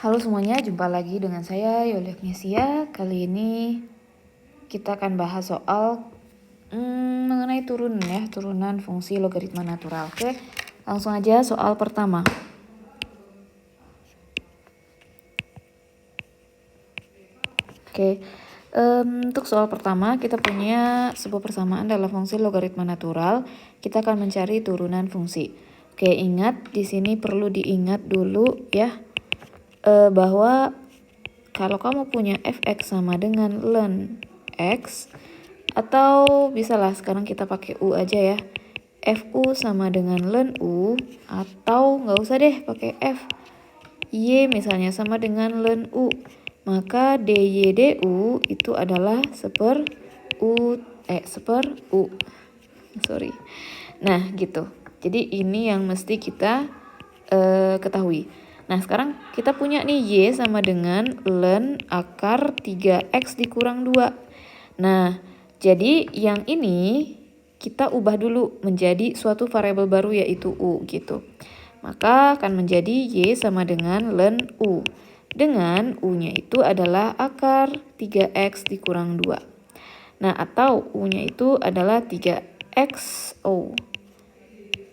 Halo semuanya, jumpa lagi dengan saya Yoli Agnesia. Kali ini kita akan bahas soal mengenai turunan fungsi logaritma natural. Oke, langsung aja soal pertama. Oke, untuk soal pertama kita punya sebuah persamaan dalam fungsi logaritma natural. Kita akan mencari turunan fungsi. Oke, ingat di sini perlu diingat dulu ya. Bahwa kalau kamu punya fx sama dengan ln x, atau bisalah sekarang kita pakai u aja ya, fu sama dengan ln u, atau nggak usah deh pakai f, y misalnya sama dengan ln u, maka dy du itu adalah seper u. Nah gitu, jadi ini yang mesti kita ketahui. Nah sekarang kita punya nih y sama dengan ln akar 3x dikurang 2. Nah jadi yang ini kita ubah dulu menjadi suatu variabel baru yaitu u gitu. Maka akan menjadi y sama dengan ln u. Dengan u-nya itu adalah akar 3x dikurang 2. Nah atau u-nya itu adalah 3x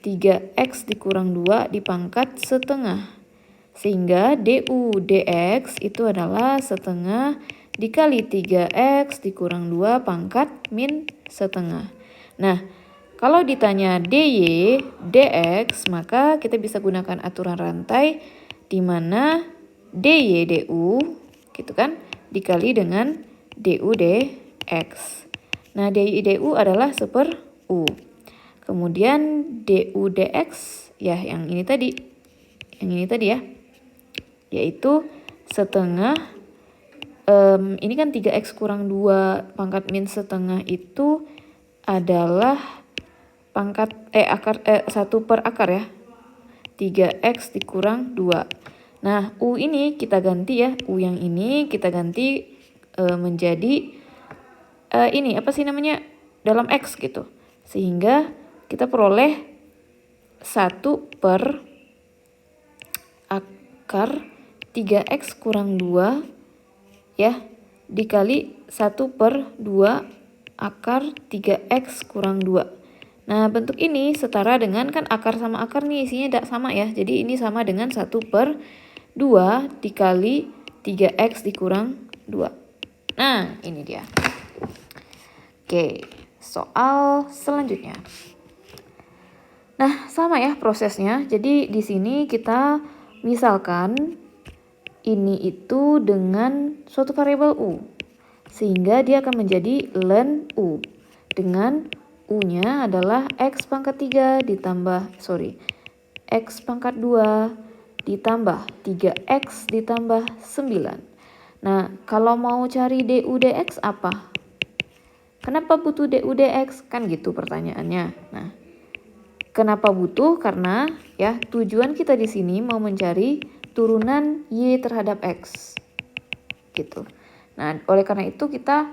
3x dikurang 2 dipangkat setengah. Sehingga du dx itu adalah setengah dikali 3x dikurang 2 pangkat min setengah. Nah, kalau ditanya dy dx, maka kita bisa gunakan aturan rantai di mana dy du gitu kan dikali dengan du dx. Nah, dy du adalah seper u. Kemudian du dx ya yang ini tadi ya, yaitu setengah, ini kan 3x kurang 2 pangkat min setengah itu adalah pangkat akar 1 per akar ya, 3x dikurang 2. Nah u ini kita ganti ya, u yang ini kita ganti menjadi ini apa sih namanya, dalam x gitu, sehingga kita peroleh 1 per akar 3x kurang 2 ya dikali 1 per 2 akar 3x kurang 2. Nah bentuk ini setara dengan kan akar sama akar nih isinya tidak sama ya, jadi ini sama dengan 1 per 2 dikali 3x dikurang 2. Nah ini dia. Oke, soal selanjutnya. Nah sama ya prosesnya, jadi di sini kita misalkan ini itu dengan suatu variabel u, sehingga dia akan menjadi ln u dengan u-nya adalah x pangkat 3 ditambah x pangkat 2 ditambah 3x ditambah 9. Nah kalau mau cari du dx apa? Kenapa butuh du dx? Kan gitu pertanyaannya. Nah kenapa butuh? Karena ya tujuan kita di sini mau mencari turunan y terhadap x gitu. Nah oleh karena itu kita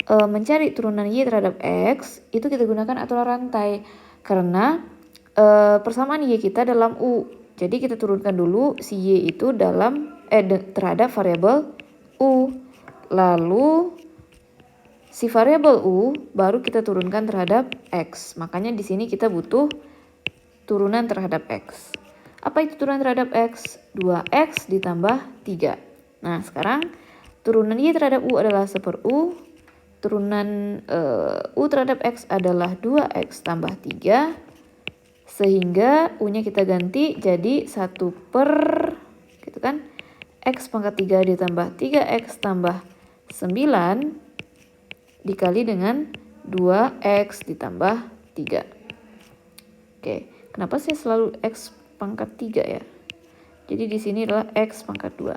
mencari turunan y terhadap x itu kita gunakan aturan rantai karena persamaan y kita dalam u. Jadi kita turunkan dulu si y itu dalam terhadap variabel u, lalu si variabel u baru kita turunkan terhadap x. Makanya di sini kita butuh turunan terhadap x. Apa itu turunan terhadap x? 2x ditambah 3. Nah sekarang turunan y terhadap u adalah seper u. Turunan u terhadap x adalah 2x tambah 3. Sehingga u-nya kita ganti jadi 1 per gitu kan, x pangkat 3 ditambah 3x tambah 9 dikali dengan 2x ditambah 3. Oke, kenapa sih selalu x pangkat 3 ya? Jadi di sini adalah x pangkat 2.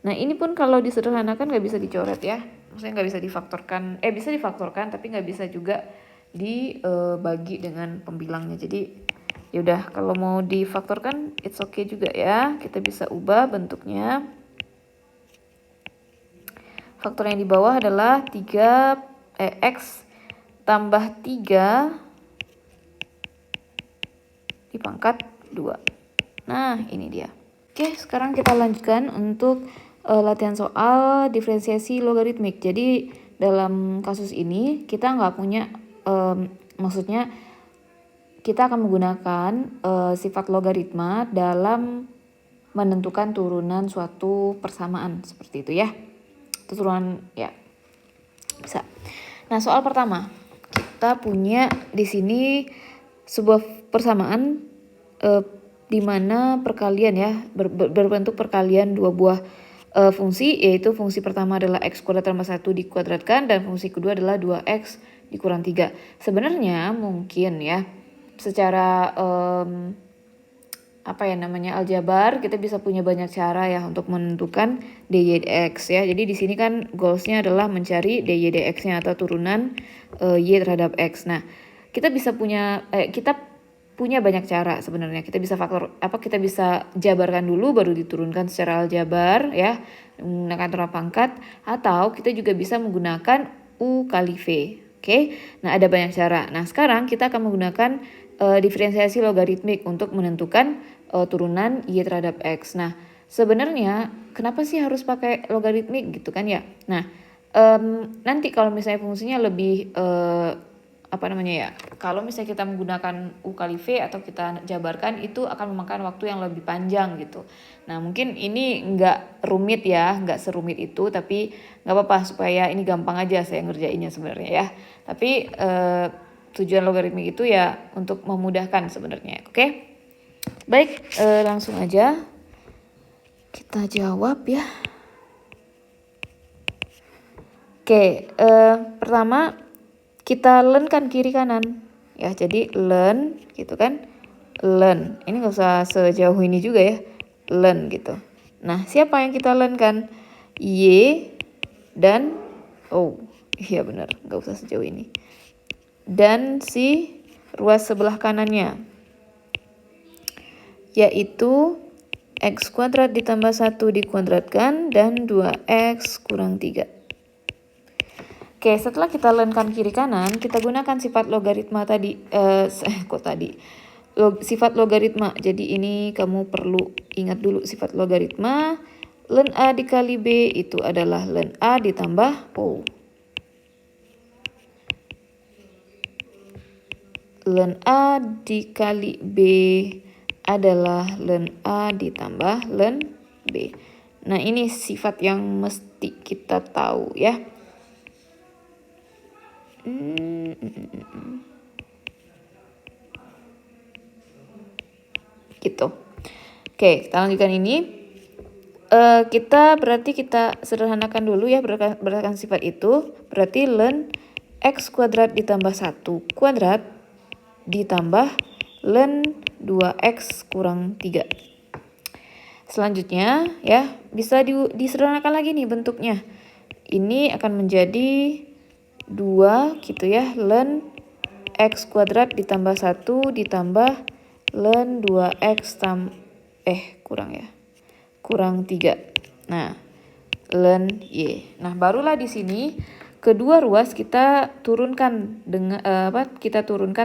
Nah ini pun kalau disederhanakan nggak bisa dicoret ya. Maksudnya nggak bisa difaktorkan, bisa difaktorkan tapi nggak bisa juga dibagi dengan pembilangnya. Jadi yaudah kalau mau difaktorkan it's okay juga ya. Kita bisa ubah bentuknya. Faktor yang di bawah adalah 3x tambah 3 dipangkat 2. Nah ini dia. Oke, sekarang kita lanjutkan untuk latihan soal diferensiasi logaritmik. Jadi dalam kasus ini kita nggak punya, maksudnya kita akan menggunakan sifat logaritma dalam menentukan turunan suatu persamaan seperti itu ya. Turunan ya bisa. Nah, soal pertama kita punya di sini sebuah persamaan di mana perkalian ya berbentuk perkalian dua buah fungsi, yaitu fungsi pertama adalah x kuadrat tambah 1 dikuadratkan dan fungsi kedua adalah 2x dikurang 3. Sebenarnya mungkin ya secara aljabar kita bisa punya banyak cara ya untuk menentukan dy dx ya. Jadi di sini kan goalsnya adalah mencari dy dx-nya atau turunan y terhadap x. Nah, kita punya banyak cara sebenarnya. Kita bisa jabarkan dulu baru diturunkan secara aljabar ya, menggunakan tolak pangkat, atau kita juga bisa menggunakan U kali V. Oke. Nah, ada banyak cara. Nah, sekarang kita akan menggunakan diferensiasi logaritmik untuk menentukan turunan y terhadap x. Nah, sebenarnya kenapa sih harus pakai logaritmik gitu kan ya? Nah, nanti kalau misalnya fungsinya lebih kalau misalnya kita menggunakan U kali V atau kita jabarkan, itu akan memakan waktu yang lebih panjang gitu. Nah, mungkin ini nggak rumit ya, nggak serumit itu, tapi nggak apa-apa supaya ini gampang aja saya ngerjainnya sebenarnya ya. Tapi tujuan logaritmik itu ya untuk memudahkan sebenarnya. Oke? Baik, langsung aja kita jawab ya. Oke, pertama kita len kan kiri kanan ya, jadi len gitu kan, len ini nggak usah sejauh ini juga ya, len gitu. Nah, siapa yang kita len kan? Y dan iya benar, nggak usah sejauh ini, dan si ruas sebelah kanannya yaitu x kuadrat ditambah 1 dikuadratkan dan 2x kurang 3. Oke, setelah kita lenkan kiri kanan, kita gunakan sifat logaritma tadi. Sifat logaritma. Jadi ini kamu perlu ingat dulu sifat logaritma. Len A dikali B itu adalah len A ditambah O. Len A dikali B adalah len A ditambah len B. Nah, ini sifat yang mesti kita tahu ya. Gitu. Oke, kita lanjutkan ini. Kita sederhanakan dulu ya berdasarkan sifat itu. Berarti len x kuadrat ditambah 1 kuadrat ditambah len 2x kurang 3. Selanjutnya ya bisa disederhanakan lagi nih bentuknya. Ini akan menjadi 2 gitu ya, len x kuadrat ditambah 1 ditambah len 2x kurang 3. Nah, len y. Nah, barulah di sini kedua ruas kita turunkan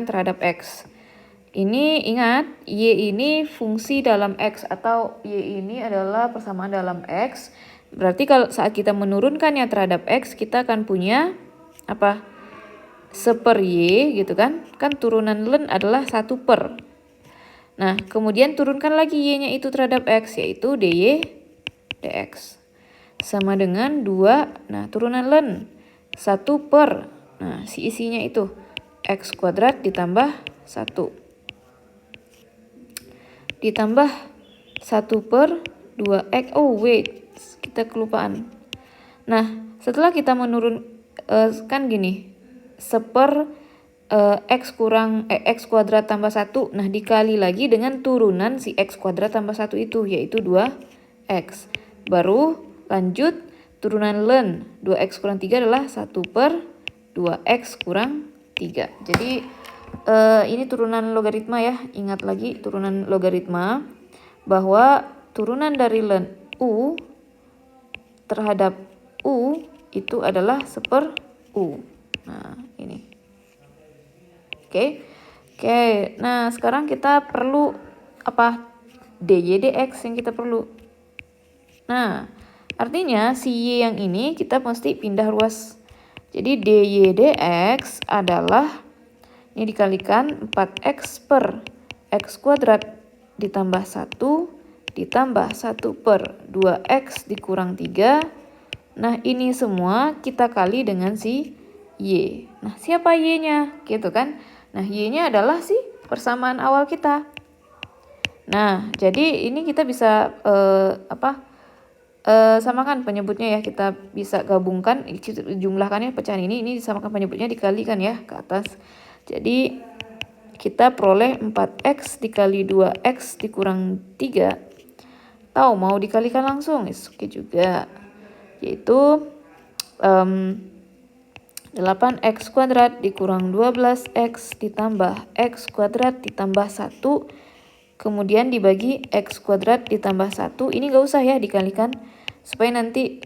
terhadap x. Ini ingat, y ini fungsi dalam x atau y ini adalah persamaan dalam x. Berarti kalau saat kita menurunkannya terhadap x, kita akan punya apa? Seper y gitu kan. Kan turunan len adalah 1 per. Nah, kemudian turunkan lagi y-nya itu terhadap x, yaitu dy dx. Sama dengan 2, nah turunan len 1 per. Nah, si isinya itu x kuadrat ditambah 1. Ditambah 1 per 2x. Kita kelupaan. Nah, setelah kita kan gini, seper x kuadrat tambah 1, nah dikali lagi dengan turunan si x kuadrat tambah 1 itu, yaitu 2x. Baru lanjut turunan len 2x kurang 3 adalah 1 per 2x kurang 3. Jadi ini turunan logaritma ya, ingat lagi turunan logaritma, bahwa turunan dari len u terhadap u itu adalah seper u. Nah, ini. Oke. Nah sekarang kita perlu dy dx yang kita perlu. Nah, artinya si y yang ini kita mesti pindah ruas. Jadi dy dx adalah, ini dikalikan 4x per x kuadrat ditambah 1 ditambah 1 per 2x dikurang 3. Nah, ini semua kita kali dengan si y. Nah, siapa y-nya? Gitu kan? Nah, y-nya adalah si persamaan awal kita. Nah, jadi ini kita bisa samakan penyebutnya ya. Kita bisa gabungkan, jumlahkannya pecahan ini disamakan penyebutnya, dikalikan ya ke atas. Jadi kita peroleh 4x dikali 2x dikurang 3. Tahu mau dikalikan langsung, oke juga. Yaitu 8x kuadrat dikurang 12x ditambah x kuadrat ditambah 1. Kemudian dibagi x kuadrat ditambah 1. Ini gak usah ya dikalikan, supaya nanti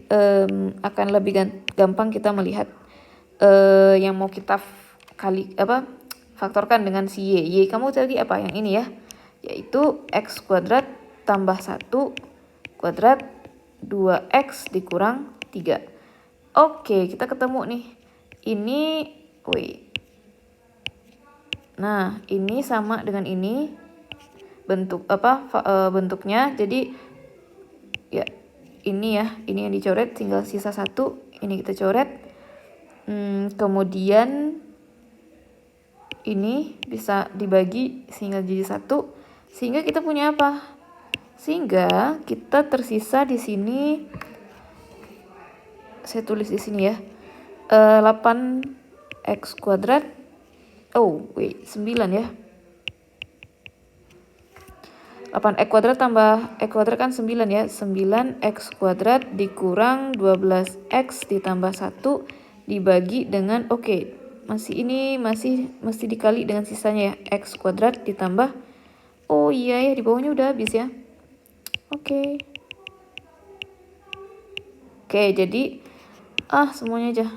akan lebih gampang kita melihat yang mau kita faktorkan dengan si y. Y kamu tadi apa? Yang ini ya, yaitu x kuadrat tambah 1 kuadrat 2x dikurang 3. Oke, kita ketemu nih. Ini, nah ini sama dengan ini bentuknya. Jadi ya ini yang dicoret, tinggal sisa 1. Ini kita coret. Kemudian ini bisa dibagi sehingga jadi 1. Sehingga kita punya apa? Sehingga kita tersisa di sini, saya tulis di sini ya, 8x kuadrat, 9 ya. 8x kuadrat tambah x kuadrat kan 9 ya. 9x kuadrat dikurang 12x ditambah 1 dibagi dengan, masih mesti dikali dengan sisanya ya. X kuadrat ditambah, iya ya, di bawahnya udah habis ya. Oke, jadi semuanya aja.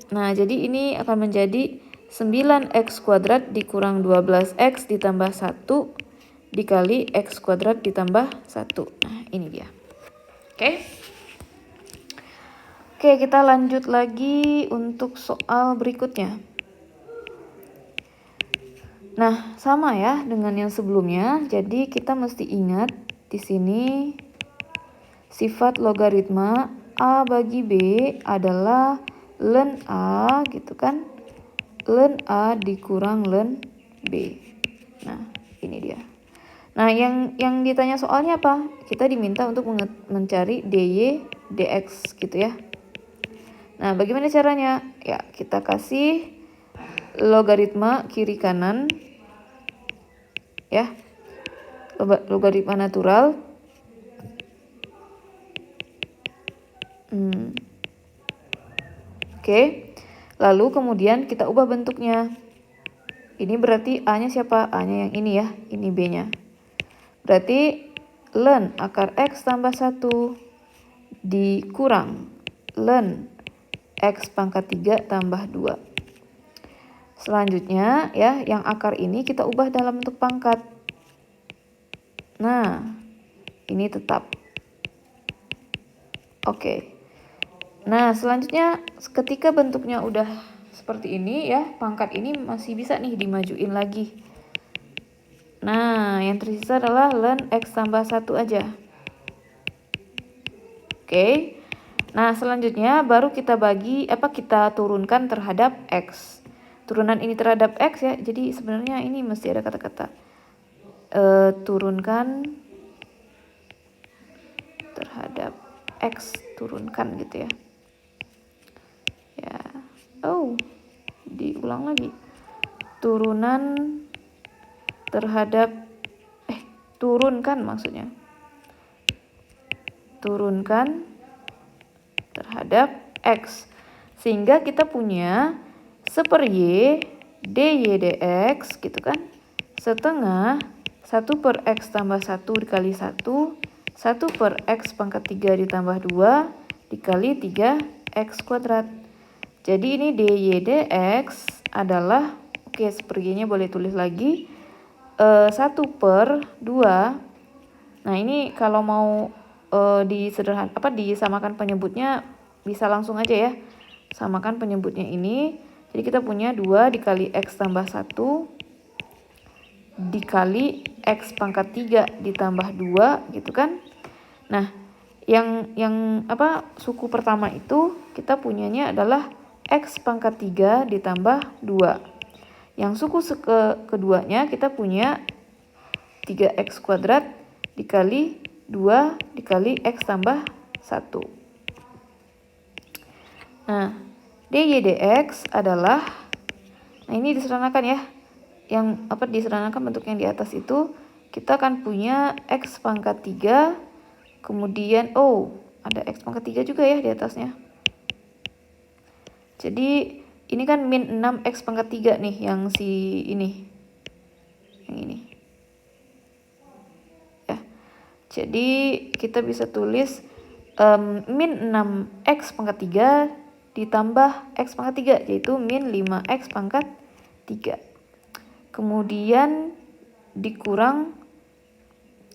Nah, jadi ini akan menjadi 9x kuadrat dikurang 12x ditambah 1 dikali x kuadrat ditambah 1. Nah, ini dia. Oke, kita lanjut lagi untuk soal berikutnya. Nah, sama ya dengan yang sebelumnya. Jadi kita mesti ingat di sini sifat logaritma A bagi B adalah ln A gitu kan. Ln A dikurang ln B. Nah, ini dia. Nah, yang ditanya soalnya apa? Kita diminta untuk mencari dy dx gitu ya. Nah, bagaimana caranya? Ya, kita kasih logaritma kiri kanan ya. Logaritma natural. Lalu kemudian kita ubah bentuknya. Ini berarti A-nya siapa? A-nya yang ini ya, ini B-nya. Berarti ln akar X tambah 1 dikurang ln X pangkat 3 tambah 2. Selanjutnya ya, yang akar ini kita ubah dalam bentuk pangkat. Nah, ini tetap. Nah, selanjutnya ketika bentuknya udah seperti ini ya, pangkat ini masih bisa nih dimajuin lagi. Nah, yang tersisa adalah ln X tambah 1 aja. Nah, selanjutnya baru kita kita turunkan terhadap X. Turunan ini terhadap X ya, jadi sebenarnya ini mesti ada kata-kata turunkan terhadap X, turunkan gitu ya. Diulang lagi. Turunan terhadap turunkan maksudnya. Turunkan terhadap X. Sehingga kita punya 1/y dy dx gitu kan. Setengah 1 per X tambah 1 dikali 1. 1 per X pangkat 3 ditambah 2 dikali 3X kuadrat. Jadi ini dy dx adalah, 1/y-nya boleh tulis lagi, 1/2. Nah ini kalau mau disamakan penyebutnya bisa langsung aja ya. Samakan penyebutnya ini. Jadi kita punya 2 dikali X tambah 1 dikali X pangkat 3 ditambah 2 gitu kan. Nah yang suku pertama itu kita punyanya adalah X pangkat 3 ditambah 2. Yang suku keduanya kita punya 3X kuadrat dikali 2 dikali X tambah 1. Nah, dy dx adalah, nah ini diseranakan ya, yang diseranakan bentuk yang di atas itu, kita akan punya X pangkat 3, kemudian, ada X pangkat 3 juga ya di atasnya. Jadi, ini kan min 6X pangkat 3 nih, yang ini. Yang ini. Jadi kita bisa tulis min 6X pangkat 3 ditambah X pangkat 3, yaitu min 5X pangkat 3. Kemudian dikurang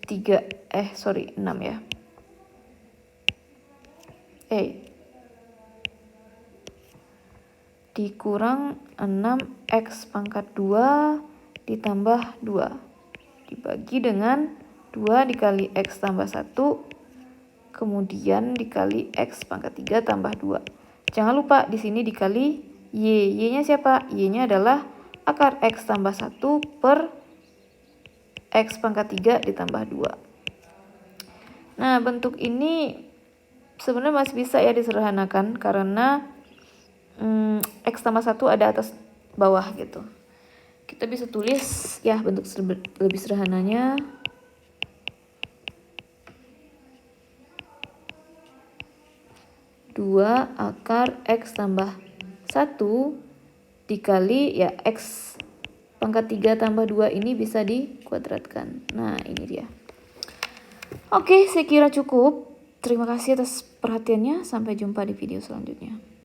6 ya. Dikurang 6X pangkat 2 ditambah 2. Dibagi dengan 2 dikali X tambah 1, kemudian dikali X pangkat 3 tambah 2. Jangan lupa di sini dikali Y. Y-nya siapa? Y-nya adalah akar X tambah 1 per X pangkat 3 ditambah 2. Nah, bentuk ini sebenarnya masih bisa ya disederhanakan karena X tambah 1 ada atas bawah gitu. Kita bisa tulis ya bentuk lebih sederhananya. 2 akar X tambah 1 dikali ya X pangkat 3 tambah 2 ini bisa dikuadratkan. Nah ini dia. Oke, saya kira cukup. Terima kasih atas perhatiannya. Sampai jumpa di video selanjutnya.